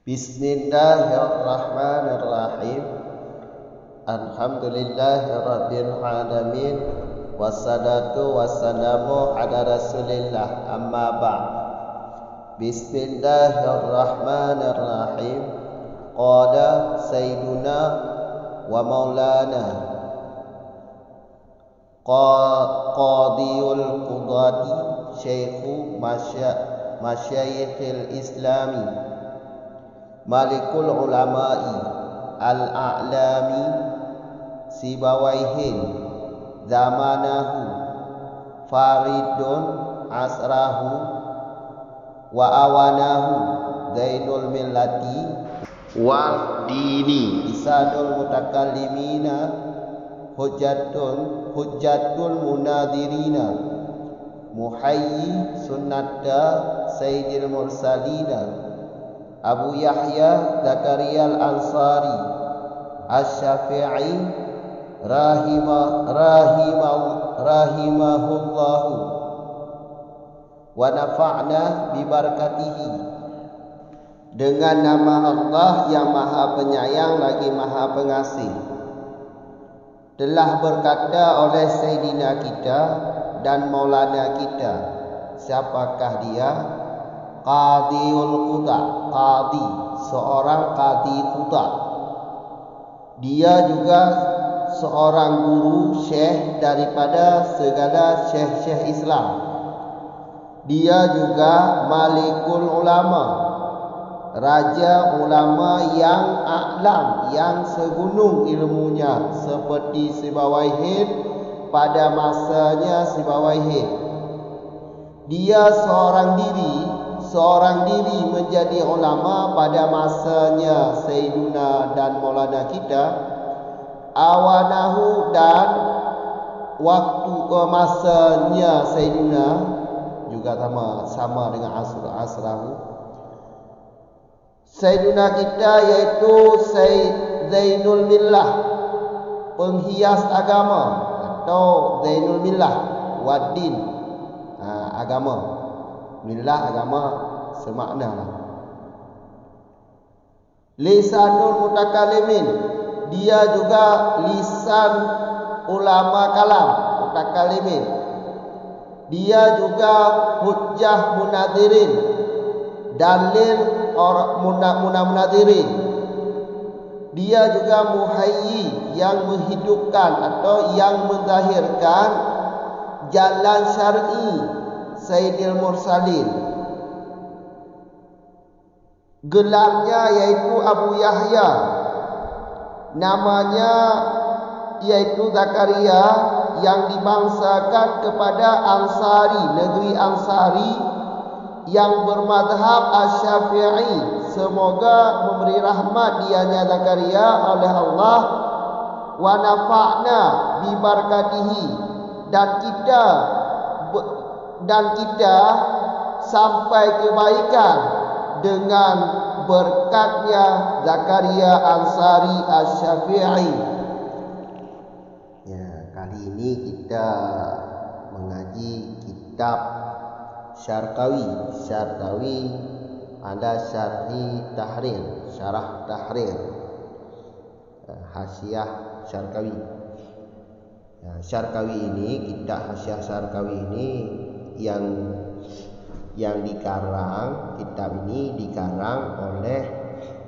Bismillahirrahmanirrahim. Alhamdulillahirabbil alamin. Wassalatu wassalamu ala Rasulillah. Amma ba'd. Bismillahirrahmanirrahim. Qala sayyiduna wa maulana qadiyul qudati syekhu masyayikhil islami Malikul ulama'i al-a'lami sibawaihin zamanahu faridun asrahu wa awanahu zainul millati wal dini isadul mutakallimina hujjatul munadirina muhayyi sunnata sayyidil mursalina Abu Yahya Zakaria Al-Ansari Asy-Syafi'i rahimahullahu wa nafa'na bi barakatihi. Dengan nama Allah yang Maha Penyayang lagi Maha Pengasih. Telah berkata oleh Sayyidina kita dan Maulana kita. Siapakah dia? Qadiul Quda, qadi, seorang qadi Quda. Dia juga seorang guru syekh daripada segala syekh-syekh Islam. Dia juga malikul ulama, raja ulama yang a'lam, yang segunung ilmunya seperti Sibawaihin pada masanya Sibawaihin. Dia seorang diri menjadi ulama pada masanya Sayyiduna dan Maulana kita, awanahu, dan waktu masanya Sayyiduna juga sama dengan asrahu. Sayyiduna kita yaitu Zainul Millah, penghias agama, atau Zainul Millah waddin, agama. Millah agama semakna lah. Lisanul mutakallimin, dia juga lisan ulama kalam, mutakallimin. Dia juga hujjah munadirin, dalil munadirin. Dia juga muhayyi, yang menghidupkan atau yang menzahirkan jalan syar'i Sayyidil Mursalin. Gelarnya yaitu Abu Yahya, namanya yaitu Zakaria, yang dibangsakan kepada Ansari, negeri Ansari, yang bermadhab Asy-Syafi'i. Semoga memberi rahmat dianya Zakaria oleh Allah. Wa nafa'na bi barakatihi, dan kita sampai kebaikan dengan berkatnya Zakaria Ansari Asy-Syafi'i. Ya, kali ini kita mengaji kitab Syarqawi ada syarah tahrir, Hasyiah Syarqawi. Ya, Syarqawi ini, kitab Hasyiah Syarqawi ini yang dikarang, kitab ini dikarang oleh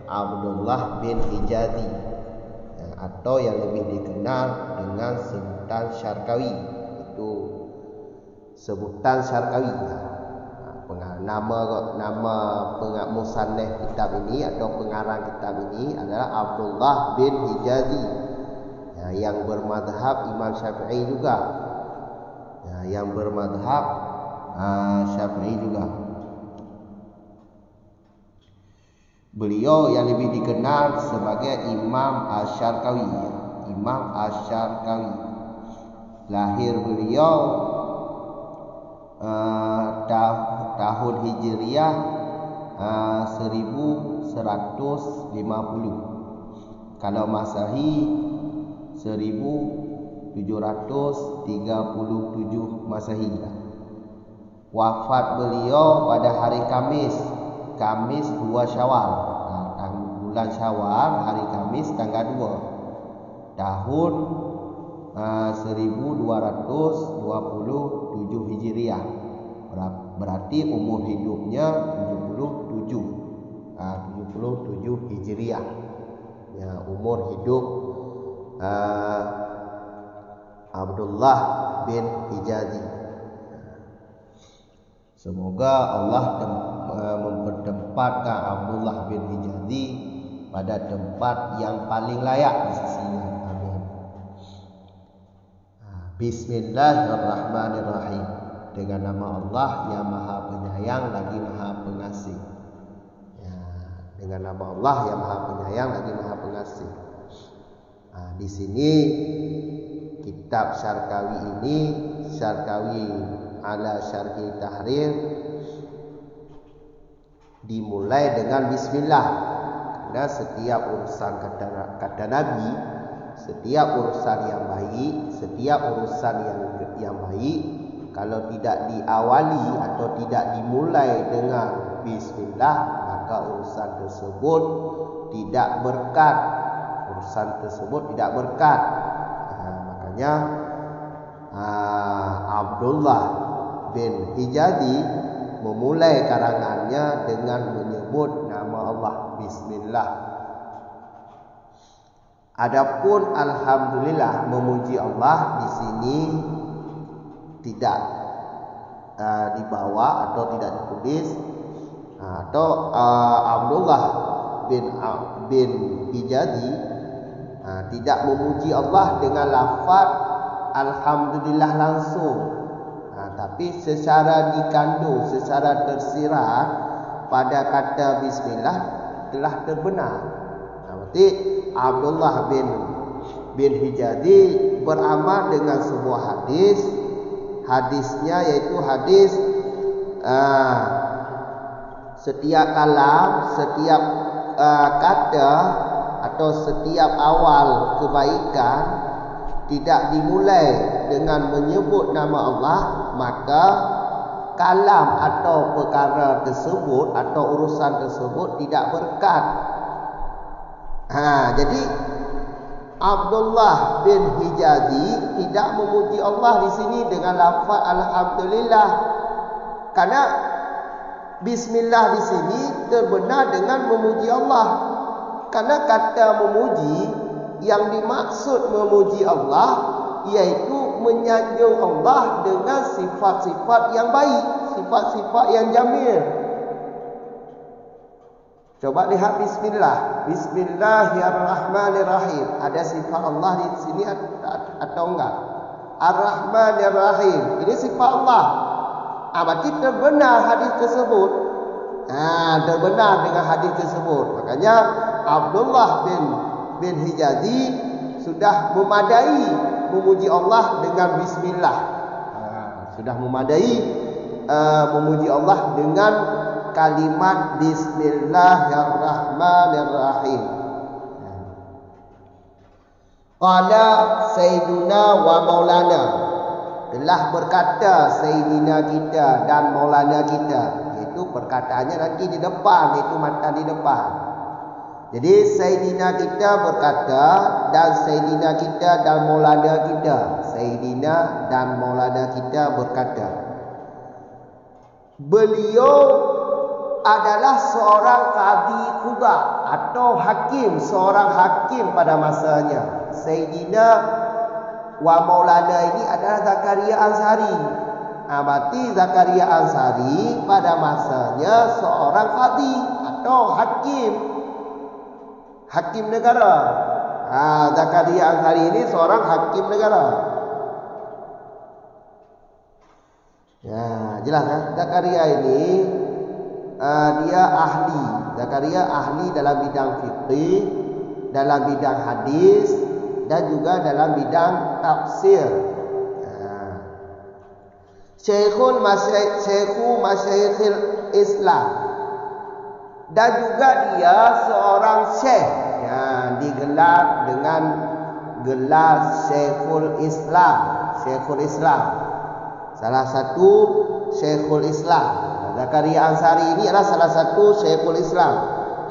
Abdullah bin Hijazi, atau yang lebih dikenal dengan sebutan Syarqawi. Itu sebutan Syarqawi. Nama musannif kitab ini atau pengarang kitab ini adalah Abdullah bin Hijazi, yang bermadhab Imam Syafi'i juga, yang bermadhab Syafi'i juga. Beliau yang lebih dikenal sebagai Imam Asy-Syarqawi. Imam Asy-Syarqawi. Lahir beliau tahun Hijriah 1150. Kalau Masehi 1737 Masehi. Wafat beliau pada hari Kamis 2 Syawal bulan Syawal, hari Kamis tanggal 2 tahun 1227 Hijriah. Berarti umur hidupnya 77 Hijriah. Ya, umur hidup Abdullah bin Hijazi. Semoga Allah mempertempatkan Abdullah bin Hijazi pada tempat yang paling layak di sisinya. Amin. Bismillahirrahmanirrahim. Dengan nama Allah yang Maha Penyayang lagi Maha Pengasih. Ya, dengan nama Allah yang Maha Penyayang lagi Maha Pengasih. Di sini kitab Syarkawi ini, Syarkawi ala Syarhi Tahrir, dimulai dengan bismillah. Karena setiap urusan kata Nabi, setiap urusan yang baik, setiap urusan yang baik, kalau tidak diawali atau tidak dimulai dengan bismillah, maka urusan tersebut tidak berkat. Makanya Abdullah bin Hijazi memulai karangannya dengan menyebut nama Allah, bismillah. Adapun alhamdulillah, memuji Allah di sini tidak dibawa atau tidak ditulis, atau Abdullah bin Hijazi tidak memuji Allah dengan lafaz alhamdulillah langsung, tapi secara dikandung, secara tersirat pada kata bismillah telah terbenar. Berarti Abdullah bin Hijazi beramal dengan sebuah hadis. Hadisnya yaitu hadis setiap kalam, setiap kata atau setiap awal kebaikan tidak dimulai dengan menyebut nama Allah, maka kalam atau perkara tersebut atau urusan tersebut tidak berkat. Jadi Abdullah bin Hijazi tidak memuji Allah di sini dengan lafaz alhamdulillah, karena bismillah di sini terbenar dengan memuji Allah. Karena kata memuji, yang dimaksud memuji Allah yaitu menyanjung Allah dengan sifat-sifat yang baik, sifat-sifat yang jamil. Coba lihat bismillah. Bismillahirrahmanirrahim. Ada sifat Allah di sini atau enggak? Ar-Rahmanirrahim. Ini sifat Allah. Berarti terbenar hadis tersebut. Terbenar dengan hadis tersebut. Makanya Abdullah bin Hijazi sudah memadai memuji Allah dengan bismillah. Sudah memadai memuji Allah dengan kalimat bismillahirrahmanirrahim. Qala sayyiduna wa maulana. Telah berkata sayyidina kita dan maulana kita. Itu perkataannya nanti di depan, itu matan di depan. Jadi sayyidina kita berkata dan sayyidina kita dan maulana kita. Sayyidina dan maulana kita berkata, beliau adalah seorang qadhi qudha atau hakim, seorang hakim pada masanya. Sayyidina wa maulana ini adalah Zakaria Ansari. Berarti Zakaria Ansari pada masanya seorang qadhi atau hakim negara. Zakaria Ansari ini seorang hakim negara. Ya, jelas kan? Zakaria ini dia ahli. Zakaria ahli dalam bidang fikih, dalam bidang hadis, dan juga dalam bidang tafsir. Syekhul Masyayikhil Islam, dan juga dia seorang syekh yang digelar dengan gelar Syekhul Islam. Syekhul Islam, salah satu Syekhul Islam. Zakaria Ansari ini adalah salah satu Syekhul Islam,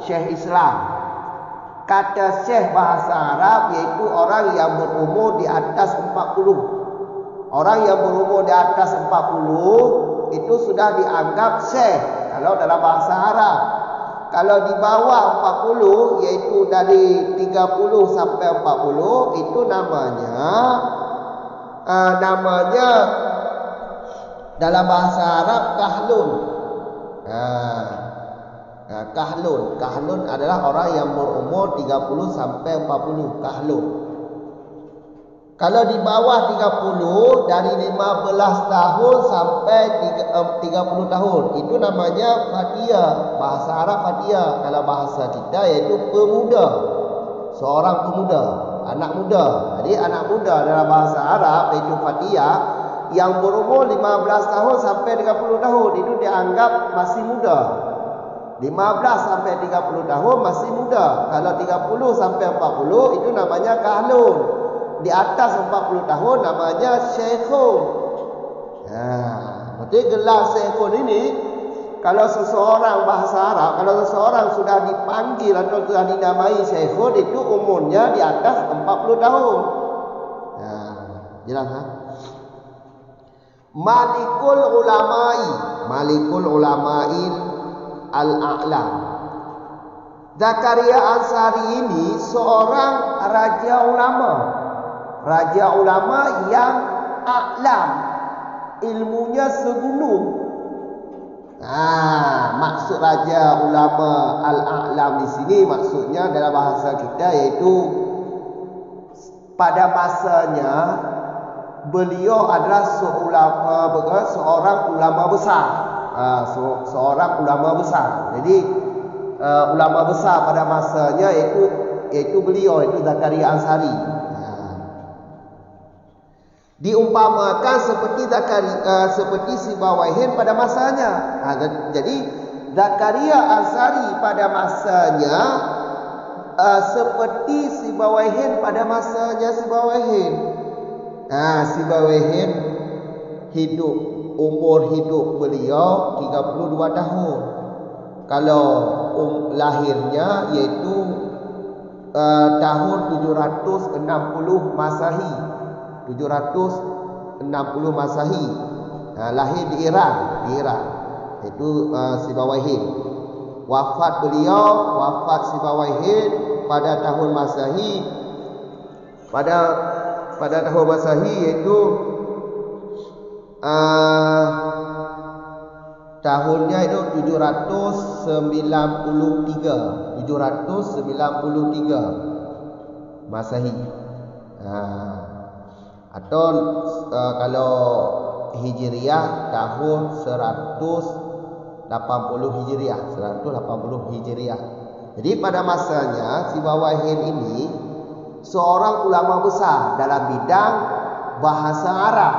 Syekh Islam. kata syekh bahasa Arab iaitu orang yang berumur di atas 40. Orang yang berumur di atas 40 itu sudah dianggap syekh kalau dalam bahasa Arab. Kalau di bawah 40 iaitu dari 30 sampai 40 itu namanya dalam bahasa Arab kahlun. Kahlun adalah orang yang berumur 30 sampai 40, kahlun. Kalau di bawah 30 dari 15 tahun sampai 30 tahun itu namanya fatia. Bahasa Arab fatia. Kalau bahasa kita iaitu pemuda. Seorang pemuda, anak muda. Jadi anak muda dalam bahasa Arab iaitu fatia yang berumur 15 tahun sampai 30 tahun itu dianggap masih muda. 15 sampai 30 tahun masih muda. Kalau 30 sampai 40 itu namanya kahlun. Di atas 40 tahun namanya syekhun. Berarti gelar syekhun ini kalau seseorang bahasa Arab, kalau seseorang sudah dipanggil atau sudah dinamai syekhun itu umurnya di atas 40 tahun. Jelas Malikul Ulama'il Al-A'lam. Zakaria Ansari ini seorang raja ulama. Raja ulama yang a'lam, ilmunya segunung. Maksud raja ulama al-a'lam di sini maksudnya dalam bahasa kita iaitu pada masanya beliau adalah seorang ulama besar. Seorang ulama besar. Jadi ulama besar pada masanya iaitu beliau, iaitu Zakaria Ansari. Diumpamakan seperti Sibawaihin pada masanya. Jadi Zakaria Ansari pada masanya seperti Sibawaihin pada masanya Sibawaihin. Sibawaihin umur hidup beliau 32 tahun. Kalau lahirnya iaitu tahun 760 Masehi. 760 Masehi. Lahir di Iran. Itu Sibawaihin. Wafat Sibawaihin pada tahun Masehi. Pada tahun Masehi iaitu tahunnya itu 793 Masehi. Atau kalau Hijriah tahun 180 Hijriah. Jadi pada masanya Sibawaihin ini seorang ulama besar dalam bidang bahasa Arab.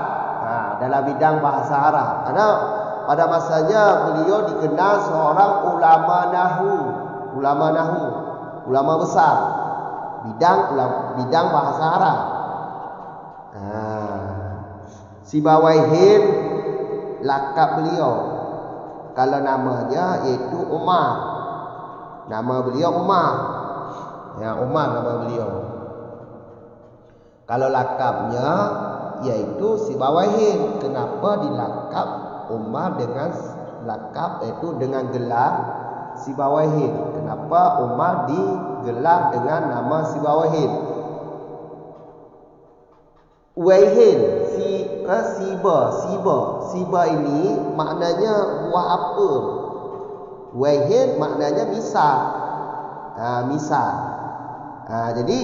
Karena pada masanya beliau dikenal seorang ulama besar bidang bahasa Arab. Sibawaihin lakab beliau, kalau namanya iaitu Umar. Nama beliau Umar. Umar nama beliau. Kalau lakabnya yaitu Sibawaihin. Kenapa dilakab Umar dengan lakab iaitu dengan gelar Sibawaihin? Kenapa Umar digelar dengan nama Sibawaihin? Waihin, Siba ini maknanya buah apel. Waihin maknanya misal. Jadi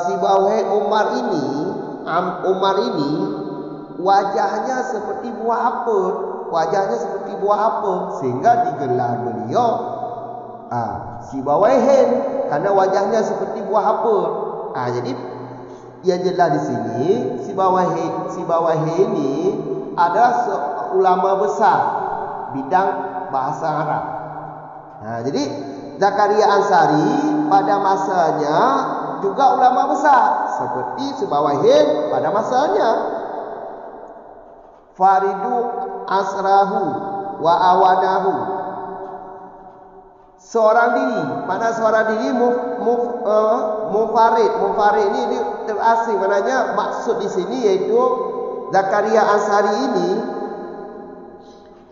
Sibawaihin Umar ini wajahnya seperti buah apel, sehingga digelar beliau Sibawaihin karena wajahnya seperti buah apel. Jadi yang jelas di sini Sibawaihin ini adalah ulama besar bidang bahasa Arab. Jadi Zakaria Ansari pada masanya juga ulama besar seperti Sibawaihin pada masanya. Faridu asrahu wa awanahu. seorang diri. Mana seorang diri Munfarid. Munfarid ini terasing. Maknanya maksud di sini yaitu Zakaria Ansari ini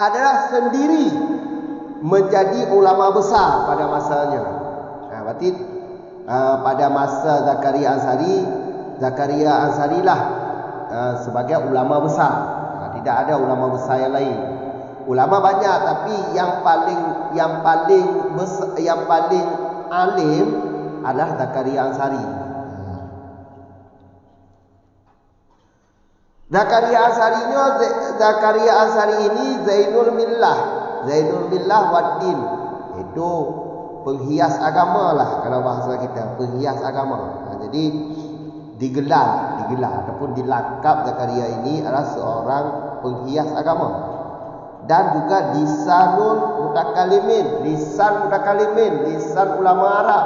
adalah sendiri menjadi ulama besar pada masanya. Berarti pada masa Zakaria Ansari lah sebagai ulama besar. Tidak ada ulama besar yang lain. Ulama banyak, tapi yang paling alim adalah Zakaria Ansari. Zakaria Ansari ini Zainul Millah Waddin. Itu penghias agama lah kalau bahasa kita, penghias agama. Jadi digelar ataupun dilakap Zakaria ini adalah seorang penghias agama. Dan juga lisan ulama Arab.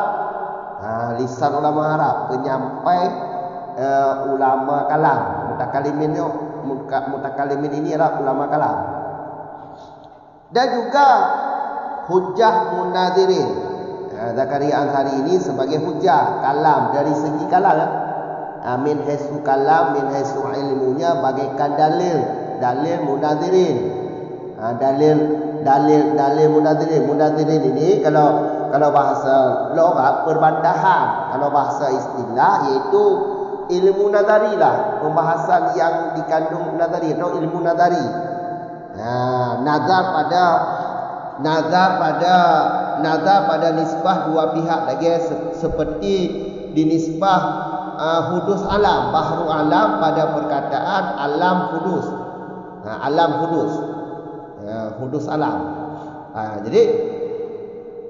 Lisan ulama Arab, penyampai ulama kalam. Mutakalimin ini adalah ulama kalam. Dan juga hujjah munadzirin. Zakaria Ansari ini sebagai hujjah kalam, dari segi kalam min haisu kalam, min haisu ilmunya bagaikan dalil munadzirin. Dalil munadzirin ini kalau bahasa lughat perbandahan, kalau bahasa istilah iaitu ilmu nadari lah, pembahasan yang dikandung nadari atau ilmu nadari. Nazar pada nisbah dua pihak lagi, seperti dinisbah hudus alam, bahru alam pada perkataan alam hudus. Hudus alam. Jadi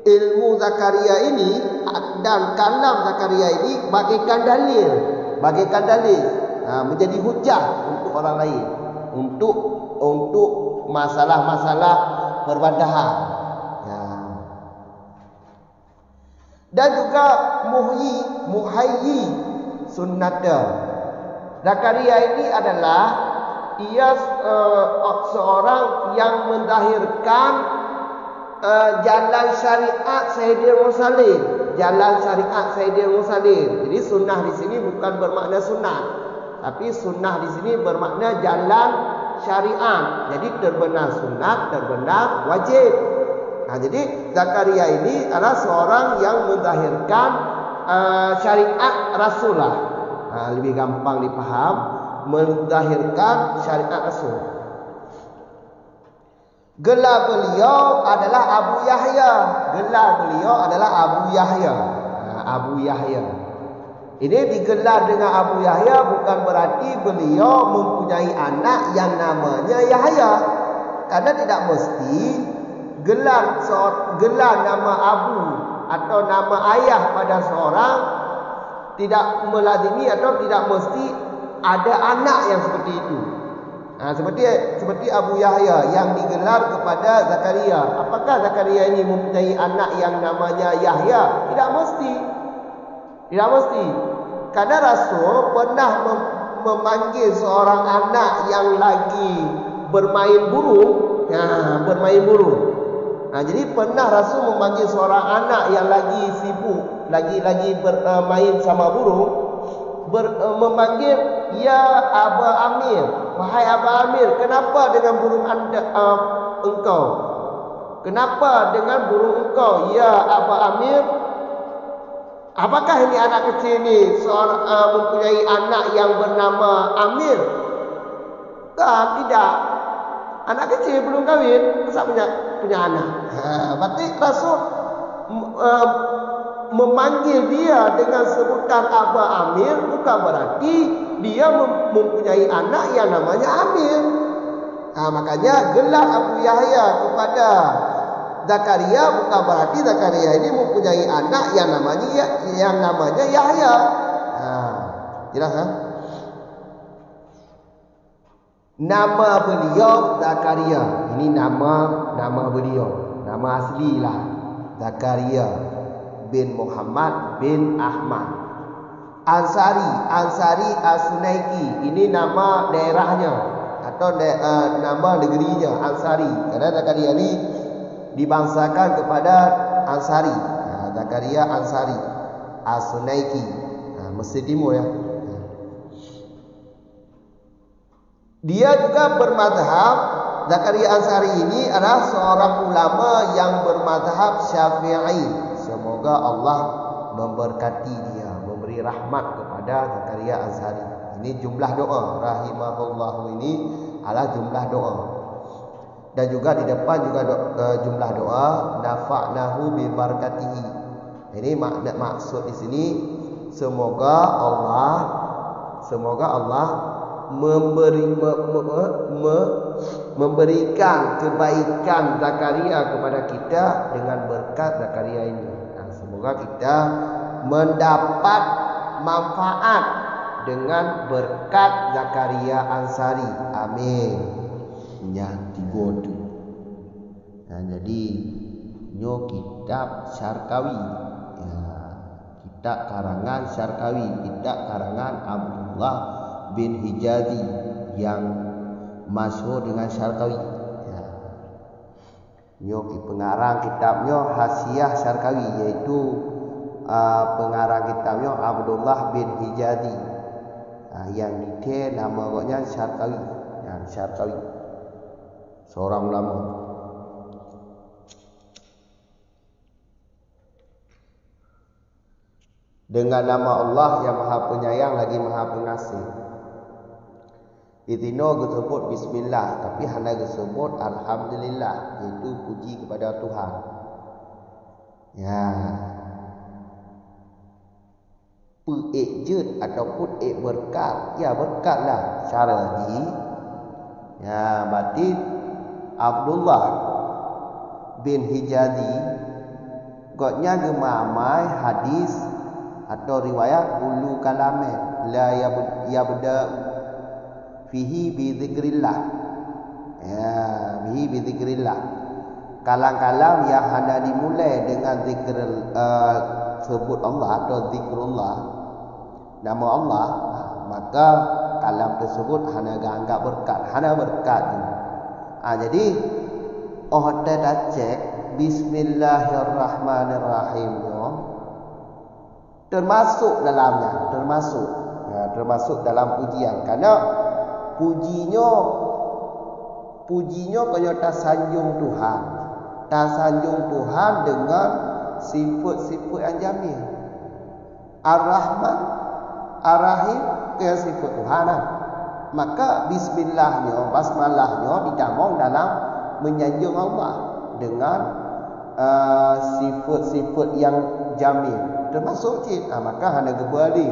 ilmu Zakaria ini dan kalam Zakaria ini bagaikan dalil, menjadi hujah untuk orang lain, untuk masalah-masalah perbandahan. Dan juga muhayyi sunnata. Zakaria ini adalah seorang yang mendahirkan jalan syariat Sayyidil Mursalin. Jadi sunnah di sini bukan bermakna sunnah, tapi sunnah di sini bermakna jalan syariat. Jadi terbenar sunat, terbenar wajib. Jadi Zakaria ini adalah seorang yang mendahirkan syariat Rasulullah. Lebih gampang dipaham, mendahirkan syariat Rasul. Gelar beliau adalah Abu Yahya. Ini digelar dengan Abu Yahya bukan berarti beliau mempunyai anak yang namanya Yahya. Karena tidak mesti gelar nama Abu atau nama ayah pada seorang tidak melazimi atau tidak mesti ada anak yang seperti itu. Seperti Abu Yahya yang digelar kepada Zakaria. Apakah Zakaria ini mempunyai anak yang namanya Yahya? Tidak mesti. Karena Rasul pernah memanggil seorang anak yang lagi bermain burung. Jadi pernah Rasul memanggil seorang anak yang lagi sibuk, lagi bermain sama burung. Memanggil, ya Aba Amir, wahai Aba Amir, kenapa dengan burung engkau? Kenapa dengan burung engkau, ya Aba Amir? Apakah ini anak kecil ini mempunyai anak yang bernama Amir? Tidak. Anak kecil belum kahwin, masa punya anak? Berarti Rasul memanggil dia dengan sebutan Aba Amir bukan berarti dia mempunyai anak yang namanya Amir. Makanya gelar Abu Yahya kepada Zakaria bukan berarti Zakaria ini mempunyai anak yang namanya Yahya. Jelas kan? Nama beliau Zakaria. Ini nama beliau, nama asli lah, Zakaria bin Muhammad bin Ahmad Ansari As-Sunaiki. Ini nama daerahnya atau nama negerinya, Ansari. Karena Zakaria ini dibangsakan kepada Ansari. Zakaria Ansari As-Sunaiki, Mesir Timur ya. Dia juga bermadhab. Zakaria Ansari ini adalah seorang ulama yang bermadhab Syafi'i. Semoga Allah memberkati dia, memberi rahmat kepada Zakaria Ansari. Ini jumlah doa, rahimahullah ini adalah jumlah doa. Dan juga di depan juga jumlah doa, nafa'nahu bi barakatihi. Ini maksud di sini semoga Allah memberikan kebaikan Zakaria kepada kita dengan berkat Zakaria ini. Semoga kita mendapat manfaat dengan berkat Zakaria Ansari. Amin. Ya, tiga tu. Jadi nyo kitab Syarkawi. Kitab karangan Syarkawi, kitab karangan Abdullah bin Hijazi yang masyhur dengan Syarkawi. Pengarang kitabnya Hasyiah Syarkawi, iaitu pengarang kitabnya Abdullah bin Hijazi. Yang detail nama agaknya Syarkawi. Syarkawi seorang ulama. Dengan nama Allah yang Maha Penyayang lagi Maha Pengasih. Itino disebut bismillah, tapi hanya disebut alhamdulillah, iaitu puji kepada Tuhan. Ya. Pe'ejud ataupun berkat, ya berkatlah cara di. Ya, berarti Abdullah bin Hijazi gotnya gemamai hadis atau riwayat ulu kalame la yabda fihi bi dzikrillah. Ya, bihi bi dzikrillah. Kalam-kalam yang hanya dimulai dengan zikr sebut Allah atau zikrullah, nama Allah, maka kalam tersebut hanya anggap berkat, hanya berkat. Jadi dah cek bismillahirrahmanirrahim termasuk dalamnya, termasuk dalam pujian, karena pujinya kaya tasanjung Tuhan dengan sifat-sifat yang jamil. Ar-Rahman, Ar-Rahim, kaya sifat Tuhan. Maka bismillahnya, basmalahnya didamong dalam menyanjung Allah dengan sifat-sifat yang jamil, termasuk cik. Maka hanya kembali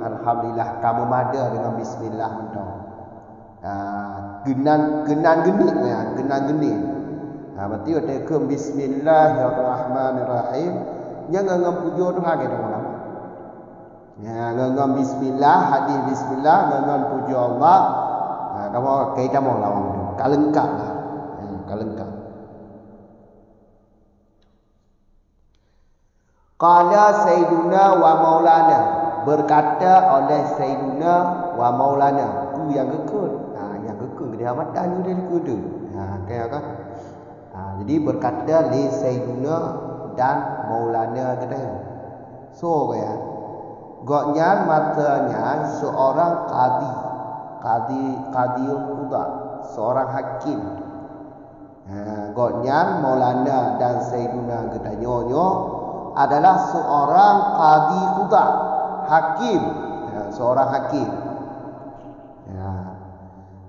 alhamdulillah kamu mada dengan bismillah mentau. Genan-genik. Berarti ada bismillahirrahmanirrahim. Jangan ngam puja Tuhan kita malam. Ya, ngam bismillah, hadis bismillah, ngam puja Allah. Kamu kita mau lawan tu. Kalengkap lah. Kalengkap. Qala Sayyiduna wa Maulana, berkata oleh Sayyiduna wa Maulana. Yang kekal. Yang kekal dia amatan dia dikudu. Kayak kan? Jadi berkata li Sayyiduna dan Maulana kita. So ya. Goknya matanya seorang qadiul qudha, seorang hakim. Goknya Maulana dan Sayyiduna kita nyonyo adalah seorang qadi qudha, hakim, seorang hakim.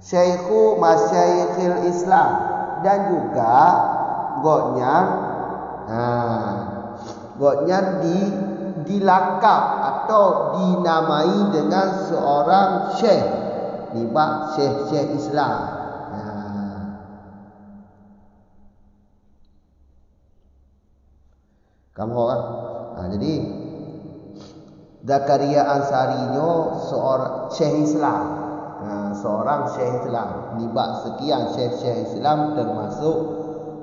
Syekhu masyaikhil Islam, dan juga goknya dilakap atau dinamai dengan seorang syekh, nibak syekh Islam. Kamu kan? Jadi Zakaria Ansari-nyo seorang syekh Islam. Seorang syekh Islam, nibak sekian syekh Islam termasuk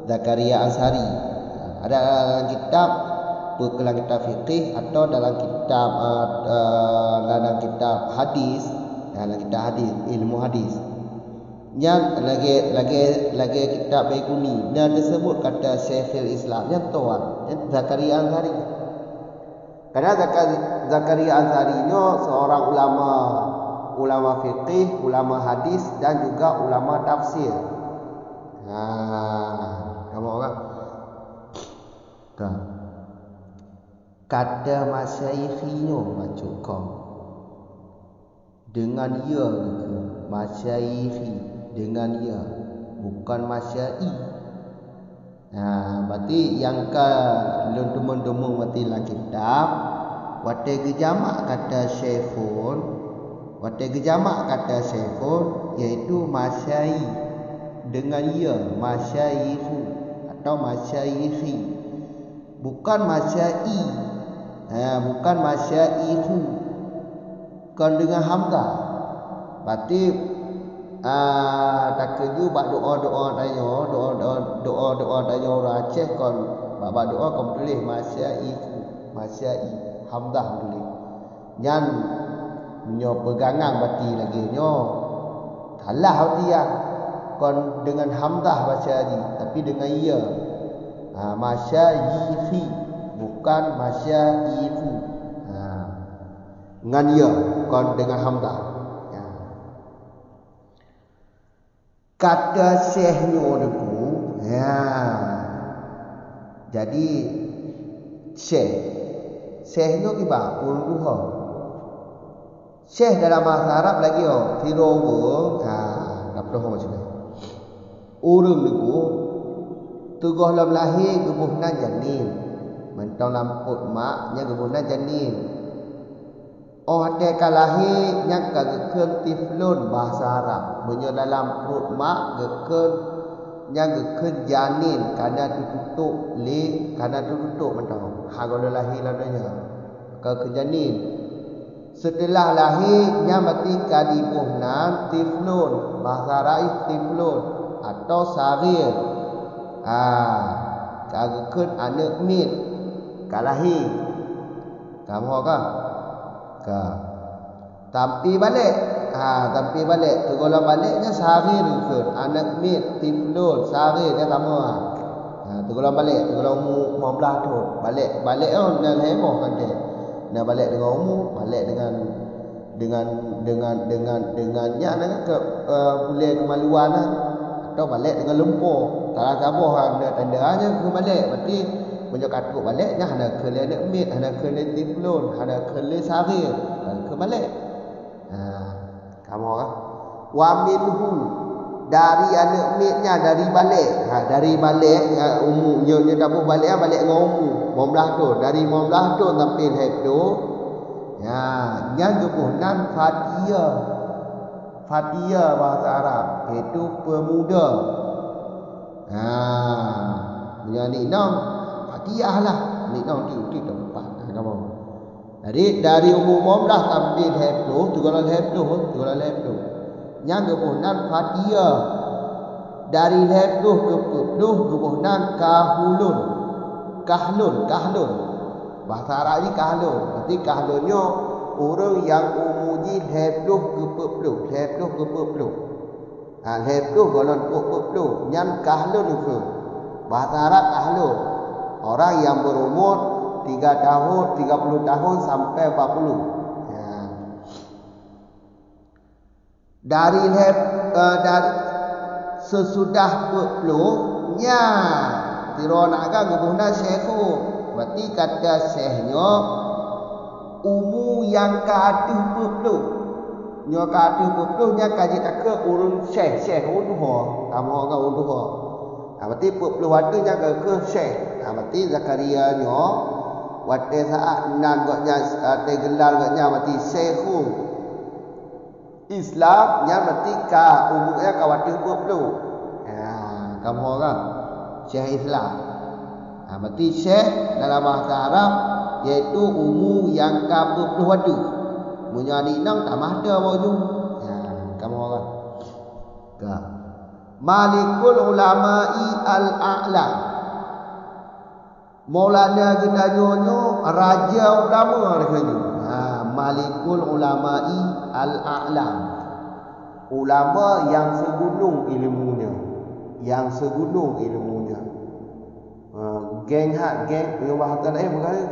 Zakaria Ansari. Ada dalam kitab fikih atau dalam kitab hadis, ilmu hadis. Yang lagi kitab Baikuni. Dia tersebut kata Syekhul Islam yang tuan, Zakaria Ansari. Karena Zakaria Ansari ini seorang ulama fiqih, ulama hadis dan juga ulama tafsir. Kamu orang kata masyayikhinya macam kau dengan ya ke masyayikhi dengan ya bukan masyai. Berarti yang teman-teman mati lah kitab wate gejamak kata syekhun, wate gejamak kata syekhun iaitu masyai dengan ya masyayikhu atau masyayikhi, bukan masyai, bukan masyayikhu, bukan dengan hamzah. Berarti tak keju bak doa tanya orang Aceh kon bak doa kon tulis masyai hamzah tulis. Nyan nyo pegangan berarti lagi nyo salah berarti ya. Kon dengan hamzah baca haji tapi dengan ya. Masyayikhi bukan masyaifu. Dengan ya kon dengan hamzah. Kata syekhnya itu, jadi syekhnya kibar urduha. Syekh dalam bahasa Arab lagi tirowo, tak tahu macam ni. Urung itu tugoh lam lahir gebuhna janin, mentang lamput maknya gebuhna janin. Hati kalahi yang kagekun tiflun bahasa Arab. Menyo dalam perut mak gekun yang gekun janin karena tutup li karena tutup mentang. Kalau lahir ladanya ke janin. Setelah lahir nya mati kadibuhna tiflun bahasa Arab tiflun atau sarir. Kagekun anak mit kalahi. Kamu kan? Tapi balik tegolah baliknya sehari ke anak mit tiflun sehari dia sama tegolah balik tegolah umur 15 tahun balik nak heboh kan dia nak balik dengan umur balik dengannya ke boleh kemaluan atau balik dengan lumpur tak sabar ada tandanya ke balik berarti punya katuk baliknya ada kele anak mit, ada kele tiflun, ada kele sarir, ke balik. Kamu kan? Wa minhu dari anak mitnya dari balik. Dari balik umumnya dia tak balik balik dengan umur 15 tahun. Dari 15 tahun sampai itu nya gebuhnan fatia bahasa Arab itu pemuda. Punya ni Fatiyah lah. Ni nanti tempat kamu. Jadi dari umur 15 sampai 20, tugalan 20. Yang gebuhnan Fatiyah. Dari 20 ke 40 gebuhnan kahlun. Bahasa Arab ni kahlun. Berarti kahlunnya orang yang umurnya 20 ke 40. 20 ke 40. 20 golongan 40. Yang kahlun itu. Bahasa Arab kahlun. Orang yang berumur 30 tahun sampai 40. Dari sesudah 40 nya tironakan gebuhna syekhu. Berarti kata syekhnya umur yang ke atas 40. Nya ke atas 40 nya kaji tak ke urun syekh unduha. Kamu orang unduha. Berarti 40 waktu nya ke syekh. Berarti Zakaria nya waktu saat nan gaknya te gelar gaknya berarti syekhu Islam nya berarti ka umurnya ka waktu 40. Kamu orang syekh Islam. Berarti syekh dalam bahasa Arab iaitu umur yang ke 40 waktu. Munyani nang tak mahda baju. Kamu orang. Malikul ulama'i al-a'la. Maulana gedanyonyo raja ulama rasanya. Malikul ulama'i al-a'la. ulama yang segunung ilmunya. Yang segunung ilmunya. Geng punya bahasa lain berkata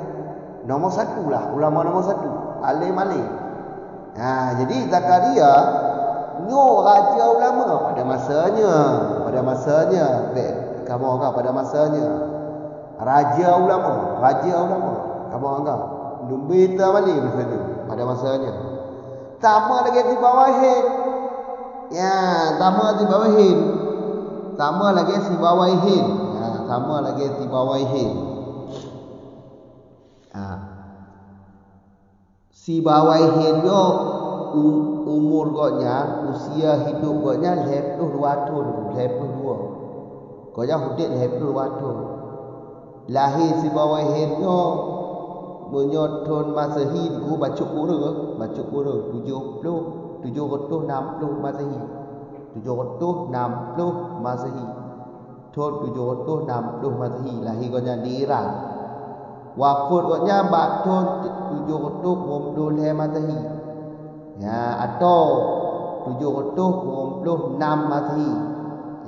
nombor satu lah, ulama nombor satu, alim. Jadi Zakaria nyo raja ulama pada masanya. Kamu anggap pada masanya. Raja ulama. Kamu anggap numbita balik pada masanya. Sama lagi di bawahin. Ya, sama di bawahin. Sama lagi si bawahin. Sama lagi si bawahin. Si bawahin yo umur goknya, usia hidup goknya 22 tahun, 22. Goknya hidup 22 tahun. Lahir si bawahin yo menyotun Masehi ku baca pura 760 Masehi. 760 Masehi. Tahun 760 Masehi lahir goknya di Iran. Wafat goknya tahun 760 Masehi. Ya, atau 756 Masehi.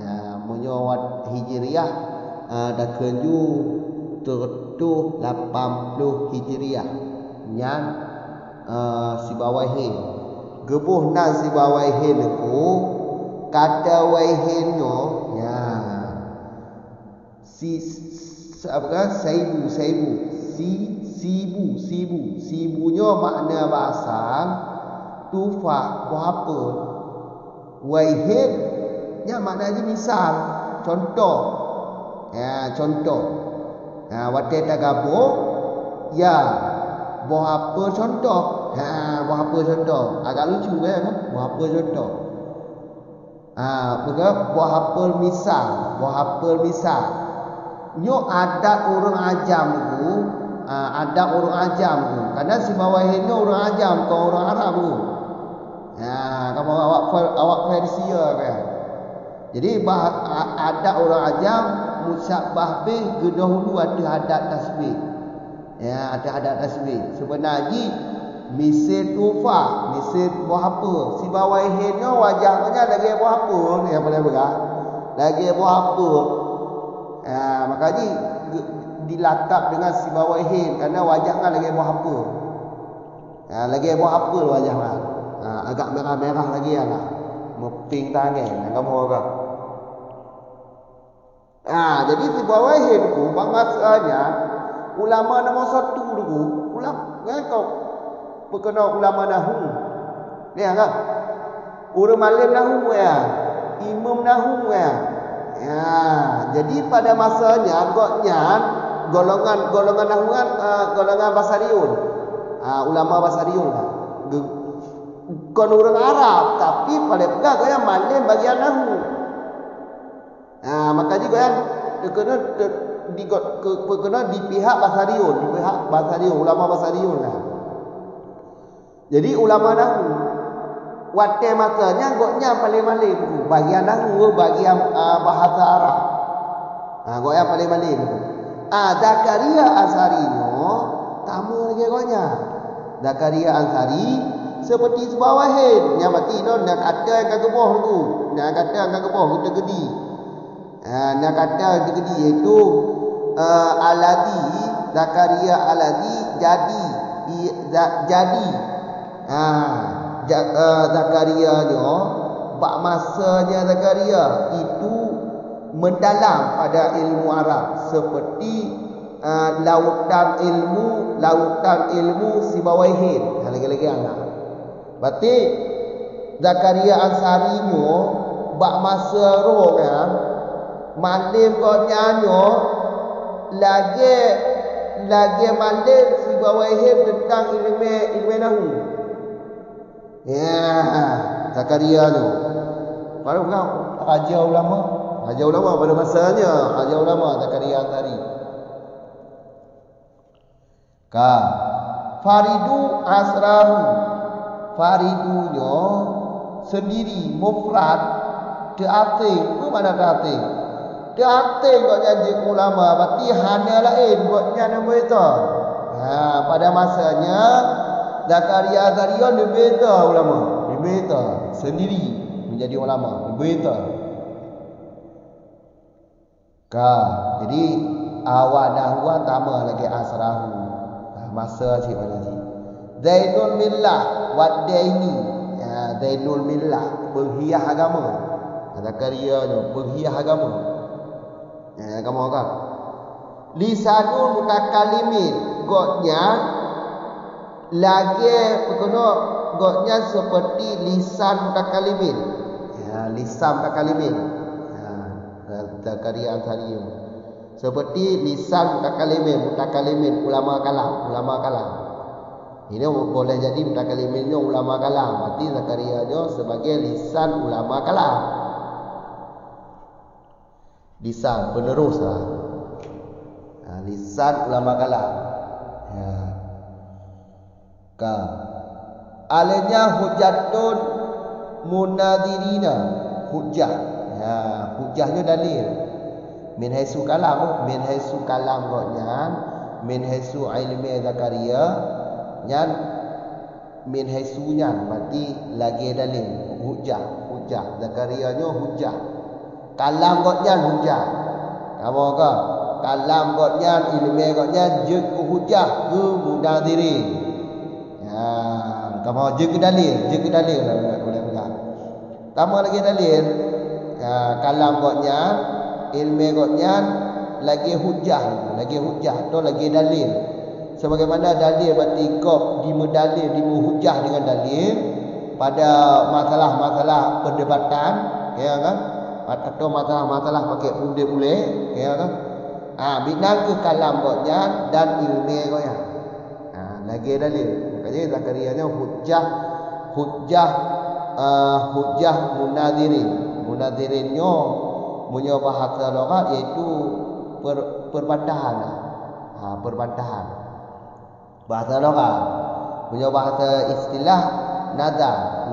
Ya, menyawat Hijriah dah keju 780 Hijriah. Yang si bawahin. Gebuh na si bawahin ku kata waihinnya ya. Sibunya makna bahasa tufah apa waihin nya maknanya misal contoh wate tagabo ya buah apa contoh agak lucu kan buah apa contoh buah apel misal nyo ada orang ajam tu karena si bawahin ni orang ajam kau orang Arab tu kamu awak Persia kan jadi ada orang ajam musyabah bih dahulu ada adat tasbih sebenarnya misil tufa misil buah apa si bawahin ni wajahnya lagi buah apa ni apa lagi buah apa makanya dilatap dengan si bawahin karena wajahnya lagi buah apa wajahnya agak merah-merah lagi lah meping tangan kamu agak jadi si bawahin ku masanya ulama nombor satu dulu ulama kau perkenal ulama nahu ni kan orang malim nahu imam nahu jadi pada masanya golongan nahuan golongan basariun ulama basariun bukan orang Arab tapi pada pegang kau yang malim bagian nahu makanya kau yang kena di pihak basariun ulama basariun jadi ulama nahu waktu masanya goknya paling-paling bagian nahu bagian bahasa Arab goknya paling-paling Zakaria Ansari tamu lagi goknya Zakaria Ansari seperti sebawahin yang mati nak kata yang kageboh tu nak kata yang kageboh kita gedi nak kata gedi iaitu Aladi Zakaria Aladi jadi Zakaria ni bak masanya Zakaria itu mendalam pada ilmu Arab seperti lautan ilmu si bawahin lagi-lagi anak berarti Zakaria Ansari ni bak masa roh kan malim kau nyanyo lagi malim si bawahin tentang ilmu nahu Zakaria tu baru kau raja ulama pada masanya raja ulama Zakaria Ansari Faridu asrahu Faridunya sendiri mufrad teating apa mana teating kau janji ulama berarti hanya lain buatnya nama itu pada masanya Zakaria Ansari lebih ulama lebih sendiri menjadi ulama berita. Jadi awal dahwa tama lagi asrahu. Masa cik pada cik. Zainul millah wa daini. Zainul millah penghias agama. Zakaria tu penghias agama. Agama kan. Lisanul mutakalimin gotnya lagi perkara gotnya seperti lisan mutakalimin. Lisan mutakalimin. Zakaria Al-Ansari seperti lisan mutakalimin ulama kalam. Ini boleh jadi mutakaliminnya ulama kalam, berarti Zakaria nya sebagai lisan ulama kalam. Lisan penerus lah. Lisan ulama kalam. Alanya hujatun munadirina, hujah. Hujahnya dalil. Min haisu kalam gotnya, min haisu ilmi Zakaria nyan, min haisu nyan berarti lagi dalil. Hujah Zakaria nya hujah. Kalam gotnya hujah. Kamu ke kalam gotnya ilmi gotnya je hujah ke munadirin. Kamu je ke dalil lah boleh pegang. Kamu lagi dalil. Kalam gotnya ilmu gotnya lagi hujah tu lagi dalil. Sebagaimana dalil berarti kau dimedalil dimuhujah dengan dalil pada masalah-masalah perdebatan, ya kan? Atau masalah-masalah pakai punde-pule, ya kan? Binang ke kalam gotnya dan ilmu gotnya. Lagi dalil. Makanya Zakaria nya hujah munadirinnya punya bahasa lughat iaitu perbantahan. Perbantahan. Bahasa lughat punya bahasa istilah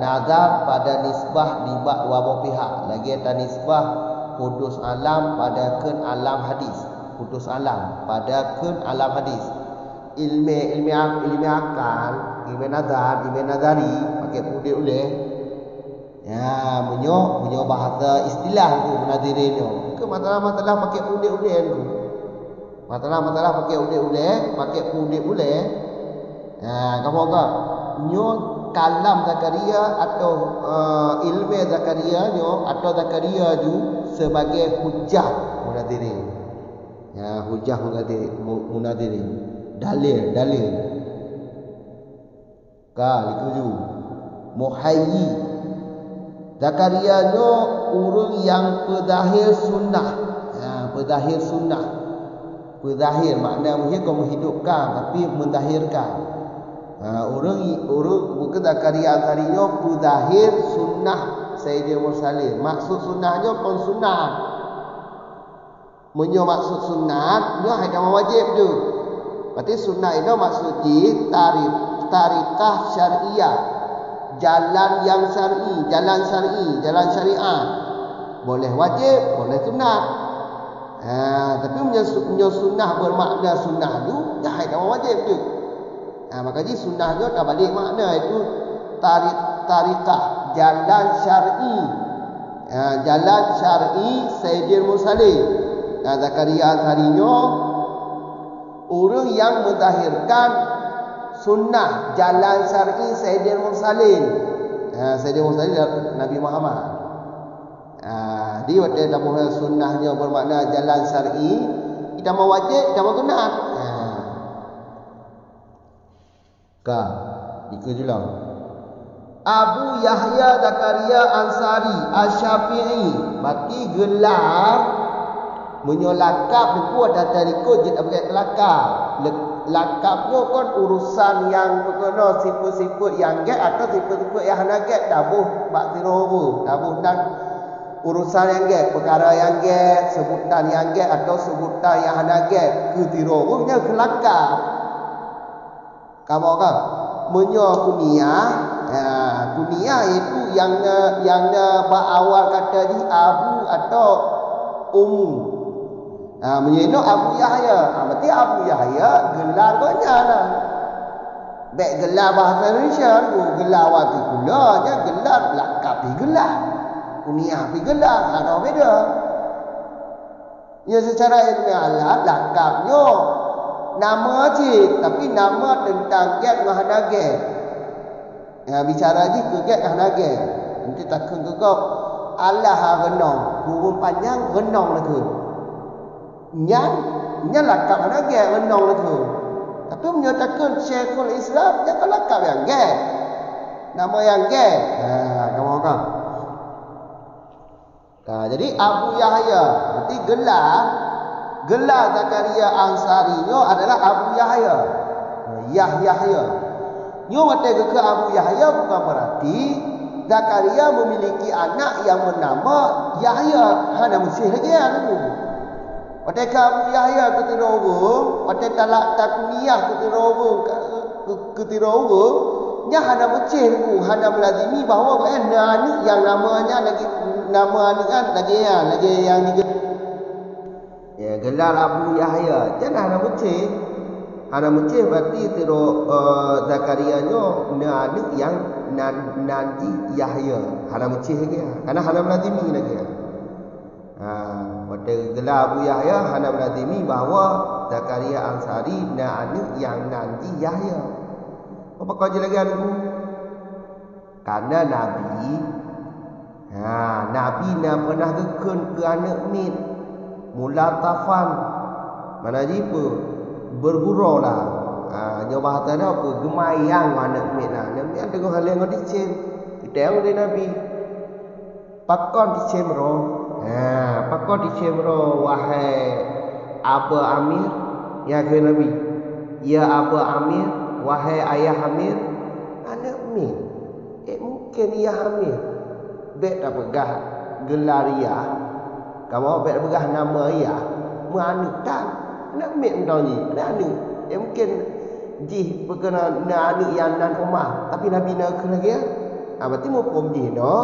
nazar pada nisbah libat dua pihak. Lagi ada nisbah hudus alam pada kun alam hadis. Hudus alam pada kun alam hadis. Ilmi akal, ilmi nazar, ilmi nazari pakai pudih punya bahasa istilah tu munadirinnya. Ke masalah-masalah pakai pudih tu. Masalah-masalah pakai pudih. Kamu kan nyo kalam Zakaria atau ilmu Zakaria nyo atau Zakaria ju sebagai hujah munadirin. Hujah munadirin. Dalil. Itu ju muhayyi. Zakaria nya orang yang pezahir sunnah. Pezahir makna mungkin kau menghidupkan tapi mendahirkan. Orang bukan Zakaria Al-Ansari nya pezahir sunnah Sayyidina Mursalin. Maksud sunnahnya kon sunnah. Menyo maksud sunnah nya ada wajib tu. Berarti sunnah itu maksud di tarikah syariah. Jalan yang syar'i, jalan syariah. Boleh wajib, boleh sunat. Tapi punya sunnah bermakna sunnah tu dah ada wajib tu. Makanya sunnahnya tak balik makna itu tarikah, jalan syar'i. Jalan syar'i Sayyidil Mursalin. Zakaria Al-Ansarinya orang yang menzahirkan sunnah jalan syar'i Sayyidil Mursalin. Sayyidil Mursalin Nabi Muhammad. Dia waktu dalam sunnahnya bermakna jalan syar'i, kita mau wajib, kita mau sunat. Ikut je lah. Abu Yahya Zakaria Ansari Asy-Syafi'i. Berarti gelar menyolakap itu ada tarikut je tak pakai lakap. Lakapnya kan urusan yang berkena sifat-sifat yang get atau sifat-sifat yang nak get tabuh bak tirobu, tabuh dan urusan yang get, perkara yang get, sebutan yang get atau sebutan yang nak get ke tirobu nya ke lakap. Kamu kan menyo kunyah. Kunyah itu yang berawal kata di abu atau menyenok Abu Yahya. Berarti Abu Yahya gelar banyak lah. Baik gelar bahasa Indonesia tu, gelar waktu pula je gelar lakap di gelar. kunia pi gelar ada beda. Ya secara ilmiah lengkapnya nama je tapi nama tentang get ngahana get. Ya bicara je ke get ngahana get. Nanti takkan kegok Allah renong, kurung panjang renong lah ke. Nyan lengkap ngahana get renong lah ke. Tapi menyatakan Syekhul Islam yang lengkap yang get. Nama yang get. Kamu kan? Jadi Abu Yahya, berarti gelar Zakaria Ansari nyo adalah Abu Yahya. Yahya. Nyo mate ke Abu Yahya bukan berarti Zakaria memiliki anak yang bernama Yahya. Hana mesti lagi anu. Mate ke Abu Yahya ketirowo, mate talak takniyah ketirowo, nya hana mesti hana melazimi bahawa anak yang namanya lagi nama ni kan lagi yang ya gelar Abu Yahya jangan ada mucih berarti tiro Zakaria nyo ada yang nanti Yahya ada mucih lagi karena ada melazimi lagi pada gelar Abu Yahya ada melazimi bahawa Zakaria Ansari ada yang nanti Yahya apa kau je lagi ada karena Nabi pernah gekun ke anak mit mulatafan mana jipa bergurau lah nyoba hata dah apa gemayang anak mit lah anak mit dengan hal yang dicem kita yang dari Nabi pakon dicem roh wahai Abu Amir ya ke Nabi ya Abu Amir wahai ayah Amir anak mit mungkin ia Amir bet dah pegah gelar ia kamu bet pegah nama ia mana tak nak met entau ni nak ni mungkin ji perkena nak ni yang nan rumah tapi Nabi nak kena dia berarti mau pom ji no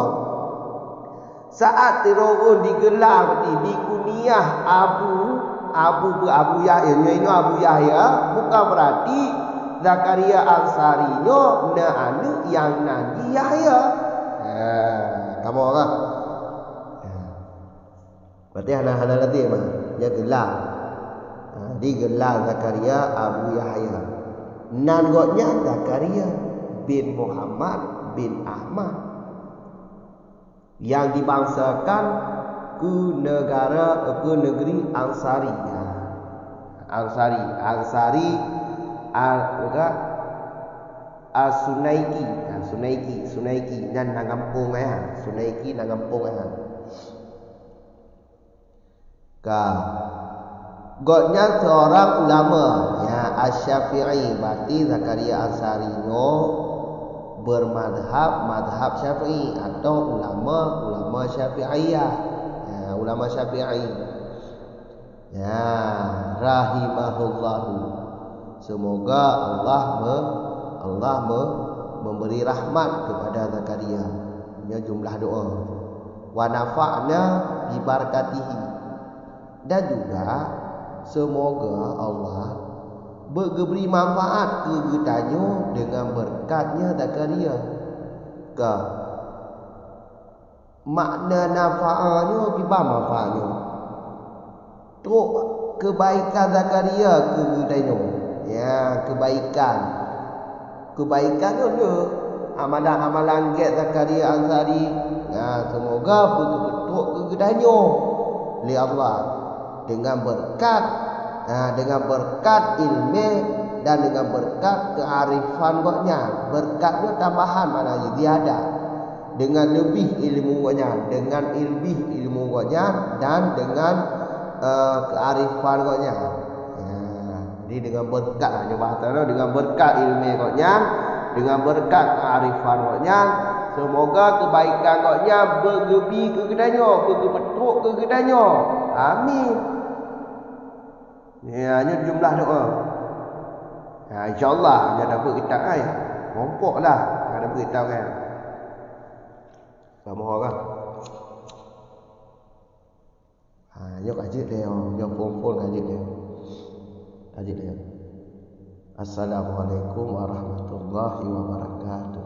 saat terorun digelar berarti di kuniah Abu Yahya ini Abu Yahya bukan berarti Zakaria Ansari nyo na anu yang Nabi Yahya kamu orang berarti hana nanti mah dia gelar digelar Zakaria Abu Yahya nan gotnya Zakaria bin Muhammad bin Ahmad yang dibangsakan ke negeri Ansari Sunaiki nan nangampung Sunaiki nangampung Godnya seorang ulama ya Asy-Syafi'i berarti Zakaria Ansari madhab Syafi'i atau ulama Syafi'iyah ulama Syafi'i ya rahimahullahu semoga Allah memberi rahmat kepada Zakaria punya jumlah doa wa nafa'na bi barakatihi dan juga semoga Allah beri manfaat ke kitanya dengan berkatnya Zakaria ke makna nafa'anya apa manfaatnya tu kebaikan Zakaria ke kitanya ya kebaikan tu amalan get Zakaria Ansari ya semoga betul ke kitanya oleh Allah dengan berkat ilmu dan dengan berkat kearifan goknya berkatnya tambahan maknanya dia ada dengan lebih ilmu goknya dan dengan kearifan goknya jadi dengan berkat dengan berkat ilmu goknya dengan berkat kearifan goknya semoga kebaikan goknya berlebih ke kedanya berpetuk ke kedanya amin. Ya, hanya jumlah doa. Ya, insya-Allah dia dapat kitab ai. Rompoklah ada beritahu kan. Sama orang. Nhóc ajit dia, nhóc phone ajit dia. Ajit dia. Assalamualaikum warahmatullahi wabarakatuh.